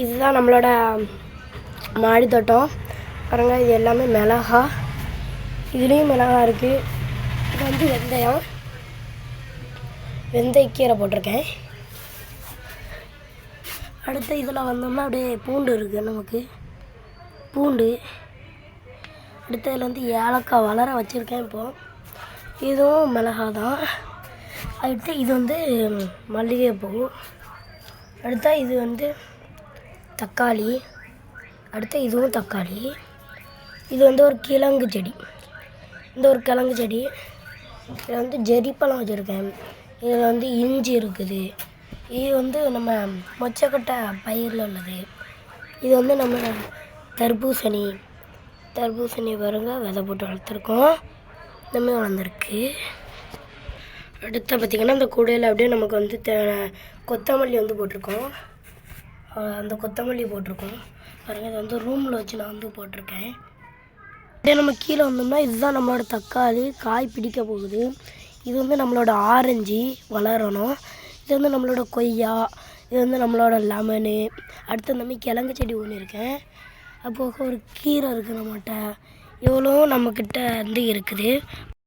இதுதான் நம்மளோட மாடி தோட்டம் பாருங்கள். இது எல்லாமே மிளகா, இதுலேயும் மிளகா இருக்குது. இது வந்து வெந்தயக்கீரை போட்டிருக்கேன். அடுத்து இதில் வந்தோம்னா அப்படியே பூண்டு இருக்குது நமக்கு, பூண்டு. அடுத்து இதில் வந்து ஏலக்காய் வளர வச்சுருக்கேன் இப்போது. இதுவும் மிளகா தான். அடுத்து இது வந்து மல்லிகைப்பூ. அடுத்தா இது வந்து தக்காளி. அடுத்து இதுவும் தக்காளி. இது வந்து ஒரு கிழங்கு செடி. இந்த ஒரு கிழங்கு செடி. இதில் வந்து ஜெரிப்பழம் வச்சுருக்கேன். இதில் வந்து இஞ்சி இருக்குது. இது வந்து நம்ம மொச்சக்கொட்டை பயிரில் உள்ளது. இது வந்து நம்ம தர்பூசணி பாருங்க, விதை போட்டு வளர்த்துருக்கோம். இந்தமாதிரி வளர்ந்துருக்கு. அடுத்து பார்த்திங்கன்னா இந்த கூடையில் அப்படியே நமக்கு வந்து கொத்தமல்லி வந்து போட்டிருக்கோம். அந்த கொத்தமல்லி போட்டிருக்கோம் பாருங்கள். இது வந்து ரூமில் வச்சு நான் வந்து போட்டிருக்கேன். அப்படியே நம்ம கீழே வந்தோம்னா இதுதான் நம்மளோட தக்காளி, காய் பிடிக்க போகுது. இது வந்து நம்மளோட ஆரஞ்சு வளரணும். இது வந்து நம்மளோட கொய்யா, இது வந்து நம்மளோட லெமனு. அடுத்து இந்த மாதிரி கிழங்கு செடி ஒன்று இருக்கேன். அப்போது ஒரு கீரை இருக்குது நம்மகிட்ட. இவ்வளோ நம்மக்கிட்ட வந்து இருக்குது.